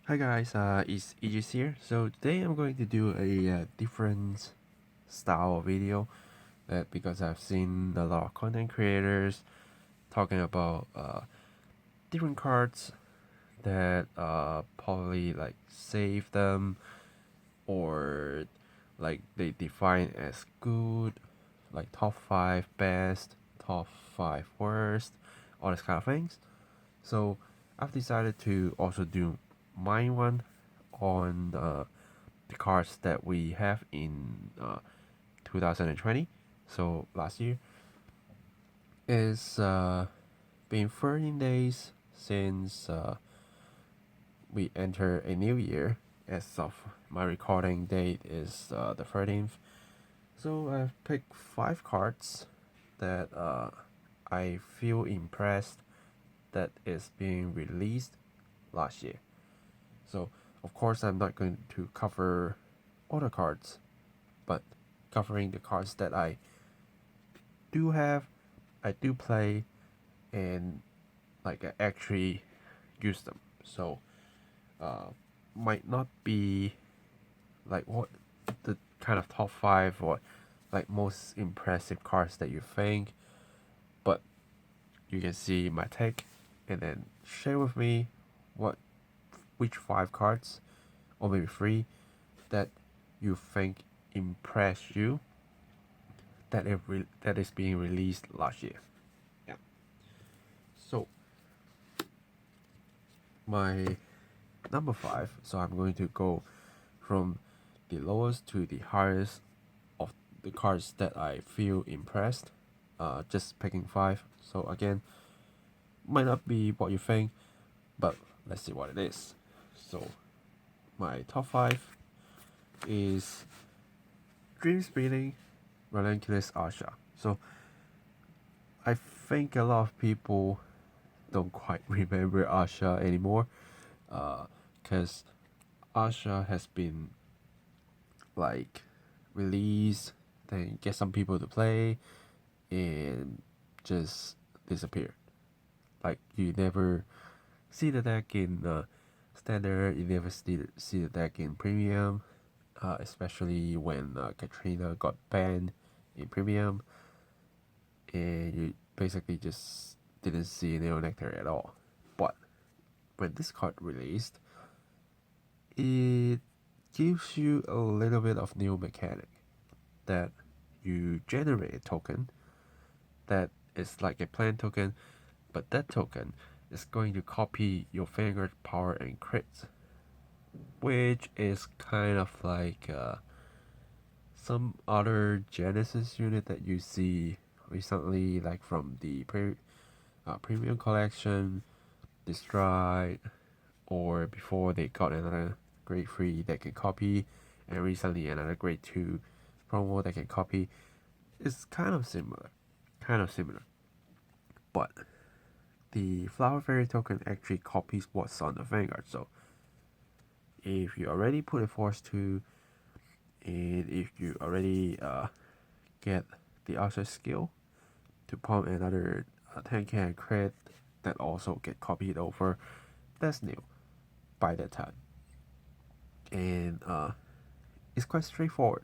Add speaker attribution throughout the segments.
Speaker 1: Hi guys, it's Aegis here. So today I'm going to do a different style of video because I've seen a lot of content creators talking about different cards that probably like save them or like they define as good, like top 5 best, top 5 worst, all this kind of things. So I've decided to also do mine one on the cards that we have in 2020. So last year is been 13 days since we enter a new year. As of my recording date is the 13th. So I've picked 5 cards that I feel impressed that is being released last year. So of course I'm not going to cover all the cards, but covering the cards that I do have, I do play, and like I actually use them. So might not be like what the kind of top 5 or like most impressive cards that you think, but you can see my take and then share with me which 5 cards or maybe 3 that you think impress you that is being released last year. Yeah. So my number 5. So I'm going to go from the lowest to the highest of the cards that I feel impressed. Just picking 5. So again, might not be what you think, but let's see what it is. So my top 5 is Dream Speeding Relentless Asha. So I think a lot of people don't quite remember Asha anymore, because Asha has been like released, then get some people to play, and just disappear. Like you never see the deck in standard, you never see the deck in premium, especially when Katrina got banned in premium, and you basically just didn't see Neo Nectar at all. But when this card released, it gives you a little bit of new mechanic that you generate a token that is like a plant token, but that token is going to copy your Vanguard power and crits, which is kind of like some other Genesis unit that you see recently, like from the premium collection, the Stride, or before they got another grade 3 that can copy, and recently another grade 2 promo that can copy. It's kind of similar. But the Flower Fairy token actually copies what's on the Vanguard. So if you already put a Force 2, and if you already get the Usher skill to pump another 10k crit that also get copied over, that's new by that time. And it's quite straightforward.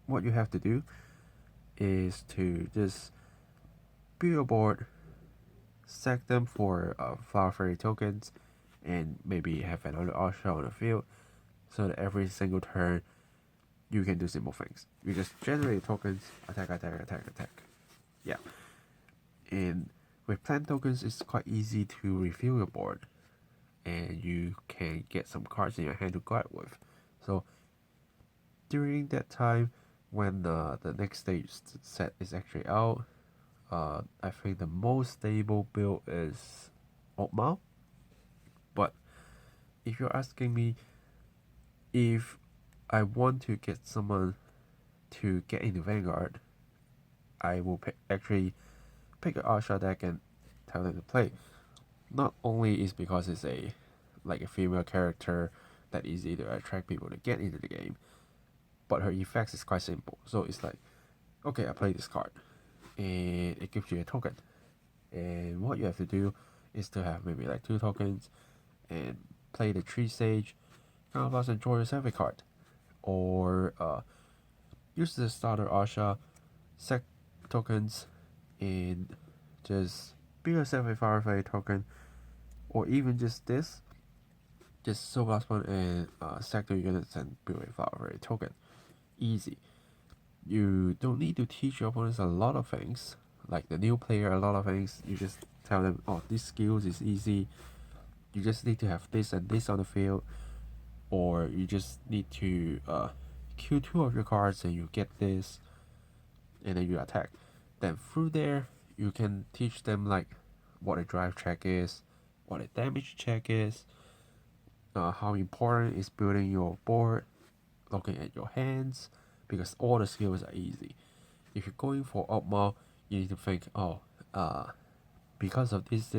Speaker 1: What you have to do is to just build your board, sack them for Flower Fairy tokens, and maybe have another Usher on the field, so that every single turn you can do simple things. You just generate tokens, attack. Yeah. And with plant tokens, it's quite easy to refill your board, and you can get some cards in your hand to guard with. So during that time, when the next stage set is actually out, I think the most stable build is Oatmeal. But if you're asking me if I want to get someone to get into Vanguard, I will actually pick an Asha deck and tell them to play. Not only is because it's a female character that easy to attract people to get into the game, but her effects is quite simple. So it's like, okay, I play this card, and it gives you a token, what you have to do is to have maybe like 2 tokens and play the tree stage Counterblast enjoy your every card. Or use the starter Asha, sack tokens, and just build yourself a Firefly token, or even just this. Just Soul Blast one and sack the units and build a Firefly token. Easy. You don't need to teach your opponents a lot of things, like the new player a lot of things. You just tell them, oh, this skills is easy. You just need to have this and this on the field, or you just need to kill 2 of your cards and you get this, and then you attack. Then through there, you can teach them like what a drive check is, what a damage check is, how important is building your board, looking at your hands, because all the skills are easy. If you're going for optimal, you need to think, oh, because of this,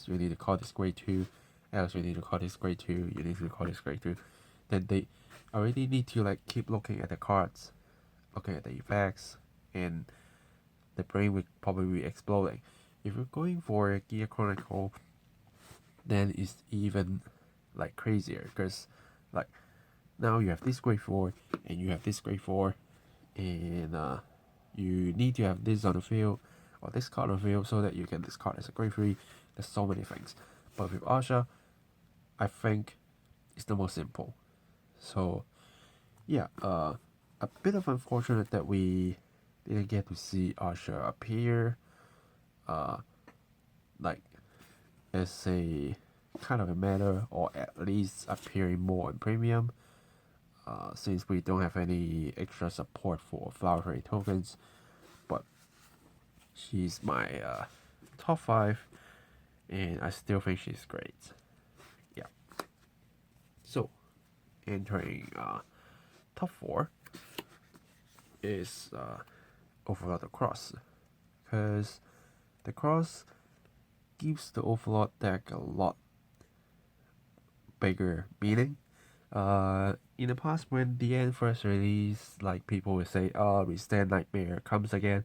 Speaker 1: you need to call this grade 2, else you need to call this grade 2, you need to call this grade 2. Then they already need to like keep looking at the cards, looking at the effects, and the brain will probably be exploding. If you're going for a Gear Chronicle, then it's even like crazier, because like now you have this grade 4 and you have this grade 4, and you need to have this on the field or this card on the field so that you can discard as a grade 3. There's so many things, but with Asha, I think it's the most simple. So yeah, a bit of unfortunate that we didn't get to see Asha appear like as a kind of a meta, or at least appearing more in premium, since we don't have any extra support for Flower Fairy tokens. But she's my top 5, and I still think she's great. Yeah. So entering top 4 is Overlord the Cross, because the Cross gives the Overlord deck a lot bigger meaning. In the past, when the end first released, like people would say, oh, Withstand Nightmare comes again,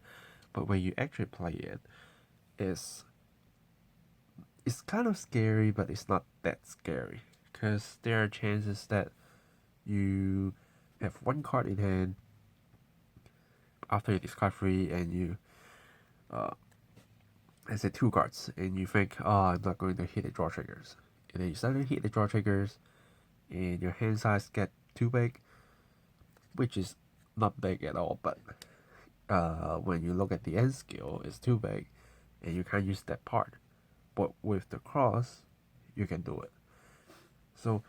Speaker 1: but when you actually play it, it's kind of scary, but it's not that scary, because there are chances that you have 1 card in hand after you discard 3, and you I say 2 cards, and you think, oh, I'm not going to hit the draw triggers, and then you suddenly hit the draw triggers, and your hand size get too big, which is not big at all, but when you look at the end skill, it's too big, and you can't use that part. But with the Cross, you can do it. So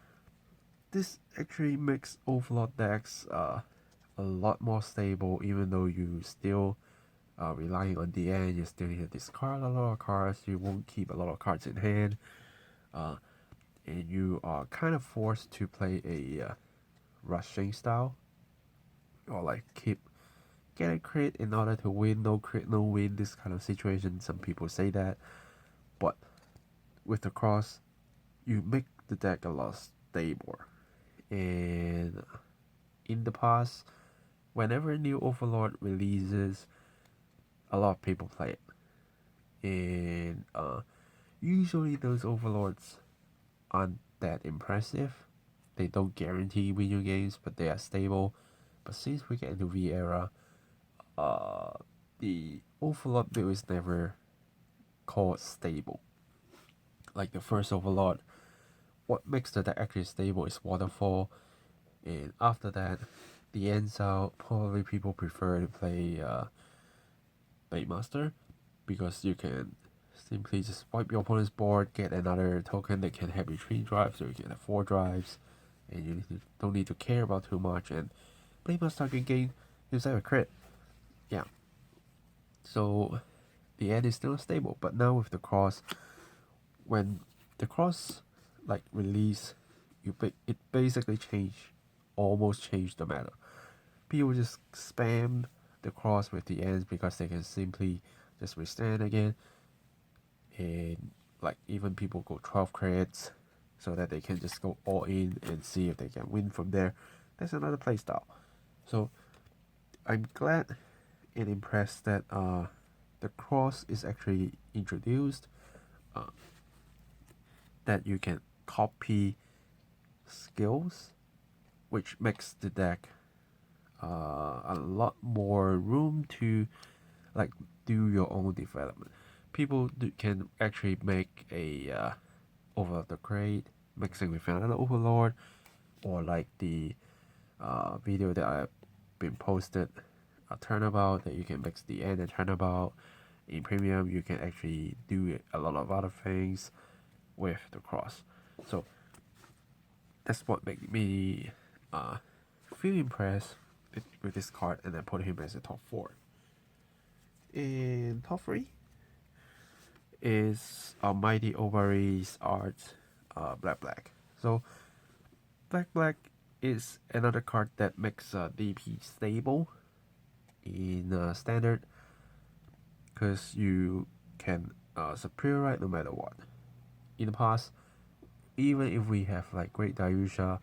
Speaker 1: this actually makes Overlord decks a lot more stable, even though you still relying on the end. You still need to discard a lot of cards. You won't keep a lot of cards in hand, and you are kind of forced to play a rushing style, or like get a crit in order to win. No crit, no win. This kind of situation. Some people say that, but with the Cross, you make the deck a lot stable. And in the past, whenever a new Overlord releases, a lot of people play it, and usually those Overlords aren't that impressive. They don't guarantee win your games, but they are stable. But since we get into V era, the Overlord build is never called stable. Like the first Overlord, what makes the deck actually stable is Waterfall, and after that, the ends out, probably people prefer to play Master, because you can simply just wipe your opponent's board, get another token that can have 3 drives, or you can have 4 drives, and you don't need to care about too much, and Master can gain himself a crit. Yeah. So the end is still stable, but now with the Cross, when the Cross like release, it basically almost changed the meta. People just spam the Cross with the ends because they can simply just withstand again, and like even people go 12 crits so that they can just go all in and see if they can win from there. That's another playstyle. So I'm glad and impressed that the Cross is actually introduced, that you can copy skills which makes the deck a lot more room to like do your own development. People can actually make a Overlord the Great mixing with another Overlord, or like the video that I've been posted, a turnabout that you can mix the end and turnabout. In premium, you can actually do a lot of other things with the cross. So that's what made me feel impressed with this card, and then put him as a top 4. In top 3 is Mighty Ovaries Art Black. So Black is another card that makes DP stable in standard, because you can superiorite no matter what. In the past, even if we have like Great Dayusha,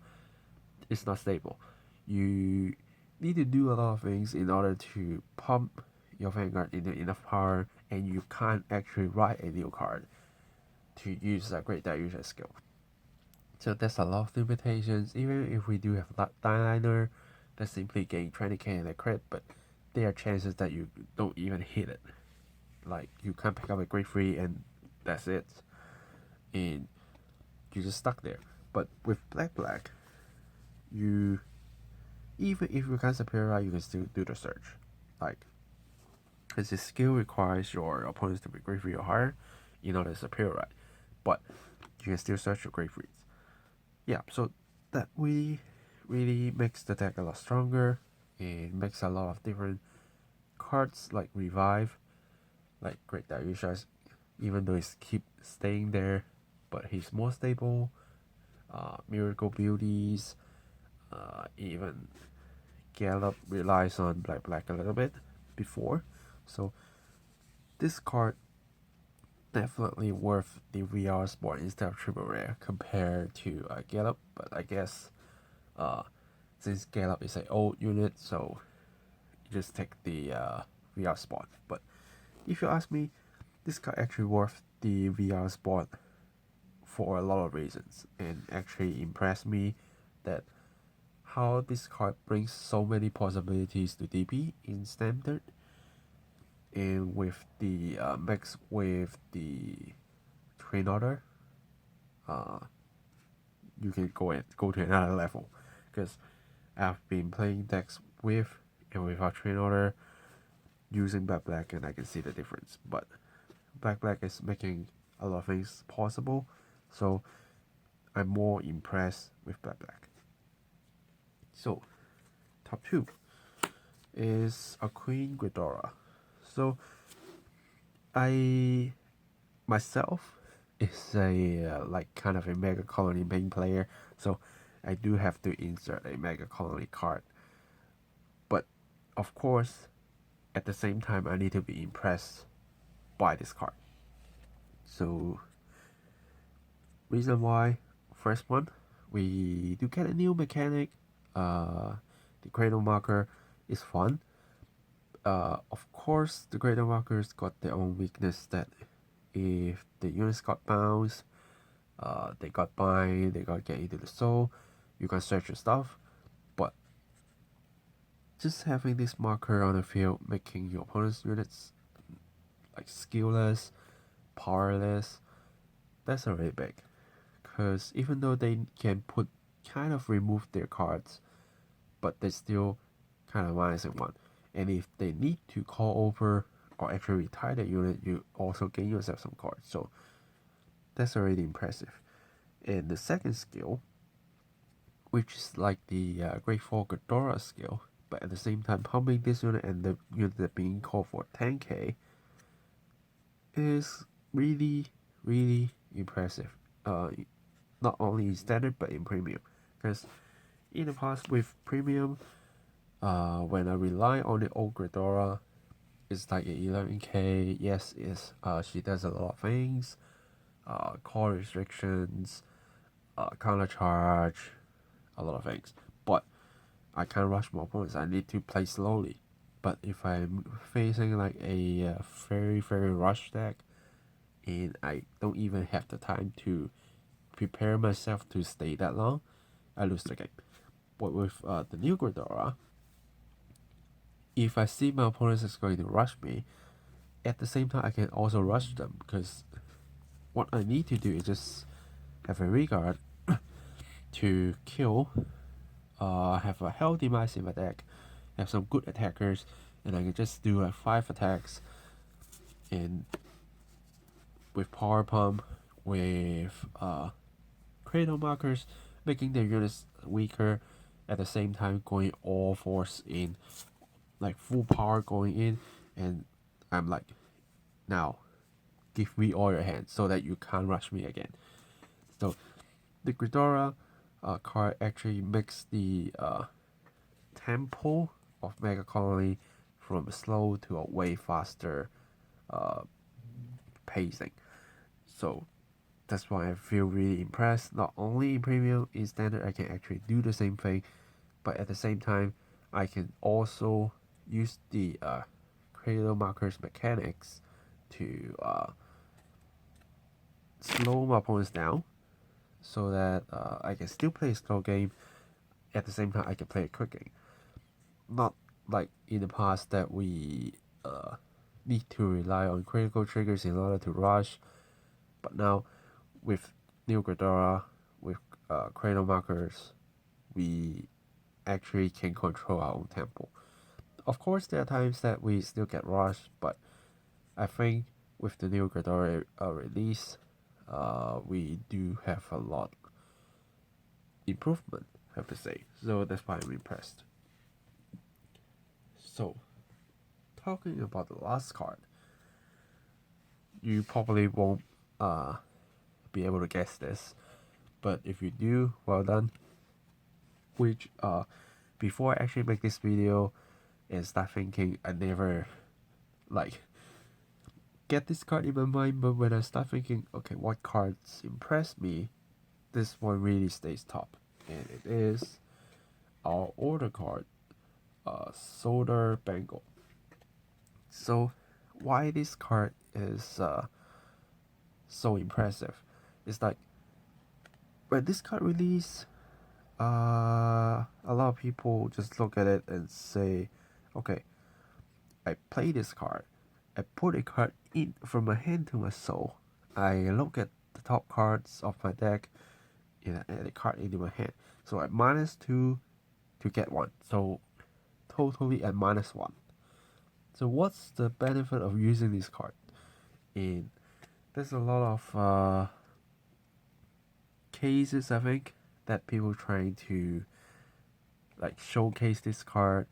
Speaker 1: it's not stable. You need to do a lot of things in order to pump your Vanguard into enough power, and you can't actually write a new card to use a Great Dayusha skill. So there's a lot of limitations. Even if we do have Dynliner, that's simply getting 20k and a crit, but there are chances that you don't even hit it. Like, you can't pick up a Great 3 and that's it. And you're just stuck there. But with Black, you, even if you can't superiorite, you can still do the search. Like, because the skill requires your opponents to be Great 3 or higher in order to superiorite. But you can still search your Great 3s. Yeah, so that really makes the deck a lot stronger. It makes a lot of different cards like Revive, like Great Dayusha, even though he's keep staying there, but he's more stable. Miracle Beauties, even Gallop relies on Black a little bit before. So this card definitely worth the VR Sport instead of triple rare compared to Gallop, but I guess since Gallop is an old unit, so you just take the VR Sport. But if you ask me, this card actually worth the VR Sport for a lot of reasons, and actually impressed me that how this card brings so many possibilities to DP in standard, and with the mix with the Train Order, you can go to another level, because I've been playing decks with and without Train Order using Black, and I can see the difference. But Black is making a lot of things possible, so I'm more impressed with Black. So top 2 is a Queen Ghidorah. So I myself is a like kind of a Mega Colony main player, so I do have to insert a Mega Colony card. But of course, at the same time, I need to be impressed by this card. So reason why, first one, we do get a new mechanic. The Cradle Marker is fun. Of course, the Cradle Markers got their own weakness, that if the units got bounced, they got bind, they got get into the soul, you can search your stuff. But just having this marker on the field, making your opponent's units like skillless, powerless, that's already big. Because even though they can kind of remove their cards, but they still kind of -1. And if they need to call over or actually retire the unit, you also gain yourself some cards. So that's already impressive. And the second skill, which is like the Great 4 Ghidorah skill, but at the same time pumping this unit and the unit that being called for 10k, is really impressive. Not only in standard but in premium. Because in the past with premium, when I rely on the old Ghidorah, it's like 11k. Yes, she does a lot of things, call restrictions, counter charge, a lot of things. But I can't rush my opponents. I need to play slowly. But if I'm facing like a very rush deck, and I don't even have the time to prepare myself to stay that long, I lose the game. But with the new Ghidorah, if I see my opponent is going to rush me, at the same time I can also rush them, because what I need to do is just have a regard to kill, have a healthy mice in my deck, have some good attackers, and I can just do like 5 attacks and with power pump, with cradle markers, making the units weaker, at the same time going all force in, like full power going in, and I'm like, now give me all your hands so that you can't rush me again. So the Ghidorah card actually makes the tempo of Mega Colony from slow to a way faster pacing. So that's why I feel really impressed. Not only in premium, in standard I can actually do the same thing, but at the same time I can also use the cradle markers mechanics to slow my opponents down, so that I can still play a slow game. At the same time I can play a quick game. Not like in the past that we need to rely on critical triggers in order to rush, but now with new Ghidorah, with cradle markers, we actually can control our own tempo. Of course, there are times that we still get rushed, but I think with the new Ghidorah release, we do have a lot improvement, I have to say. So that's why I'm impressed. So, talking about the last card, you probably won't be able to guess this, but if you do, well done. Which before I actually make this video and start thinking, I never like get this card in my mind, but when I start thinking, okay, what cards impress me, this one really stays top, and it is our order card, HASATA Vanguard. So why this card is so impressive is like, when this card released, a lot of people just look at it and say, okay, I play this card, I put a card in from my hand to my soul, I look at the top cards of my deck and I add a card into my hand, so I -2 to get 1, so totally at -1. So what's the benefit of using this card? And there's a lot of cases, I think, that people trying to like showcase this card.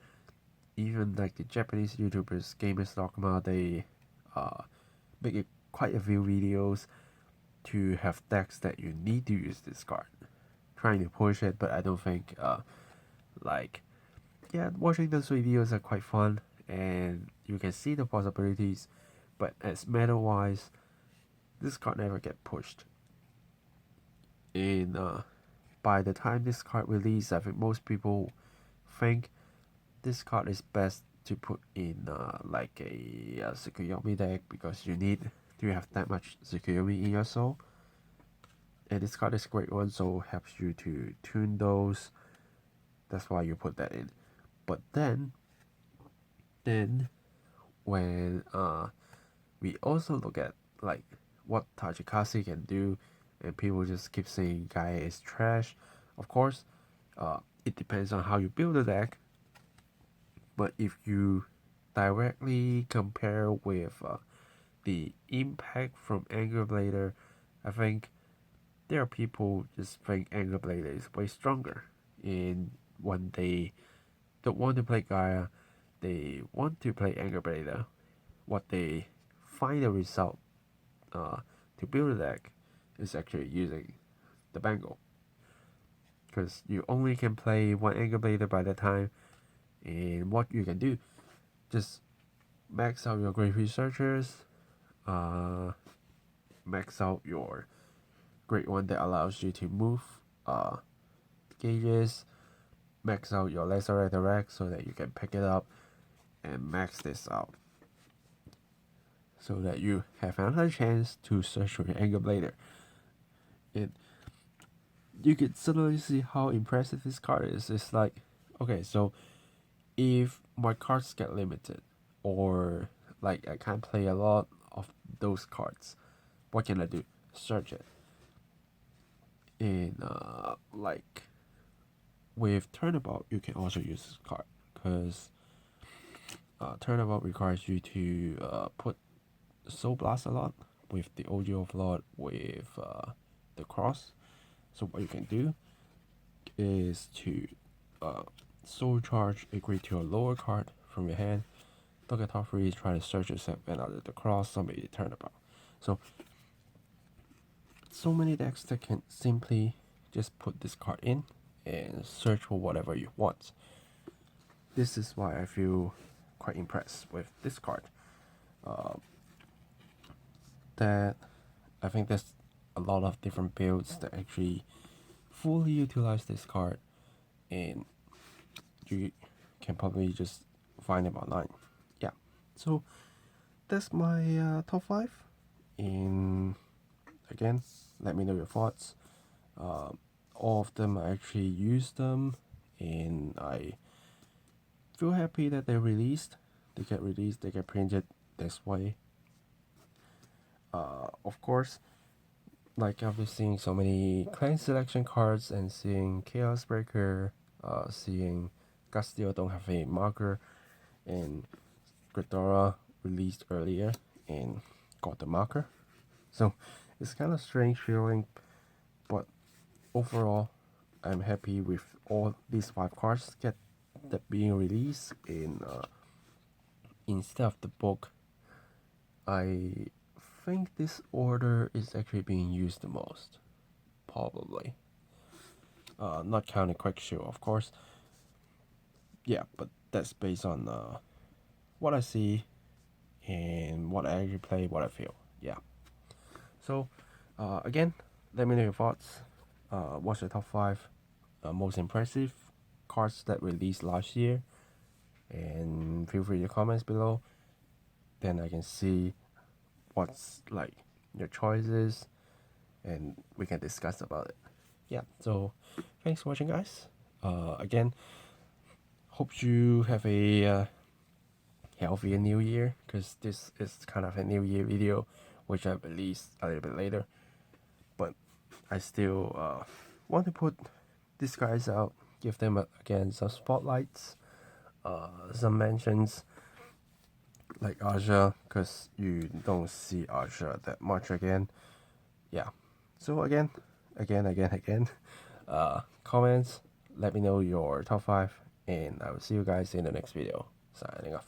Speaker 1: Even like the Japanese YouTubers, Gamers Dogma, they make quite a few videos to have decks that you need to use this card, trying to push it. But I don't think watching those videos are quite fun, and you can see the possibilities, but as meta wise, this card never get pushed. And by the time this card released, I think most people think this card is best to put in like a Tsukuyomi deck, because you need to have that much Tsukuyomi in your soul. And this card is a great one, so helps you to tune those. That's why you put that in. But then when we also look at like what Tajikasi can do, and people just keep saying Gaia is trash. Of course, it depends on how you build the deck. But if you directly compare with the impact from Anger Blader, I think there are people just think Anger Blader is way stronger. And when they don't want to play Gaia, they want to play Anger Blader. What they find the result to build a deck is actually using the Bangle, because you only can play one Anger Blader by that time. And what you can do, just max out your great researchers, max out your great one that allows you to move gauges, max out your lesser redirect so that you can pick it up, and max this out so that you have another chance to search for your Anger Blader. And you could suddenly see how impressive this card is. It's like, okay, so if my cards get limited, or like I can't play a lot of those cards, what can I do? Search it. In like with Turnabout, you can also use this card because Turnabout requires you to put Soul Blast a lot with the OG Overlord with the cross. So what you can do is to Soul Charge equate to a lower card from your hand. Look at top 3, try to search yourself and under the cross, somebody Turnabout. So many decks that can simply just put this card in and search for whatever you want. This is why I feel quite impressed with this card. That I think there's a lot of different builds that actually fully utilize this card, and you can probably just find them online. Yeah, so that's my top 5. And again, let me know your thoughts. All of them, I actually used them, and I feel happy that they're released. They get released, they get printed this way. Of course, like after seeing so many clan selection cards and seeing Chaos Breaker, seeing Castillo don't have a marker, and Ghidorah released earlier and got the marker. So it's kind of strange feeling, but overall, I'm happy with all these 5 cards that being released in instead of the book. I think this order is actually being used the most, probably. Not counting Quick Shield, of course. Yeah, but that's based on what I see and what I actually play, what I feel. Yeah. So, again, let me know your thoughts. What's your top 5 most impressive cards that released last year? And feel free to comments below. Then I can see what's like your choices, and we can discuss about it. Yeah. So, thanks for watching, guys. Again, hope you have a healthy new year, because this is kind of a new year video, which I released a little bit later. But I still want to put these guys out, give them again some spotlights, some mentions, like Aja, because you don't see Aja that much again. Yeah. So again, comments, let me know your top 5, and I will see you guys in the next video. Signing off.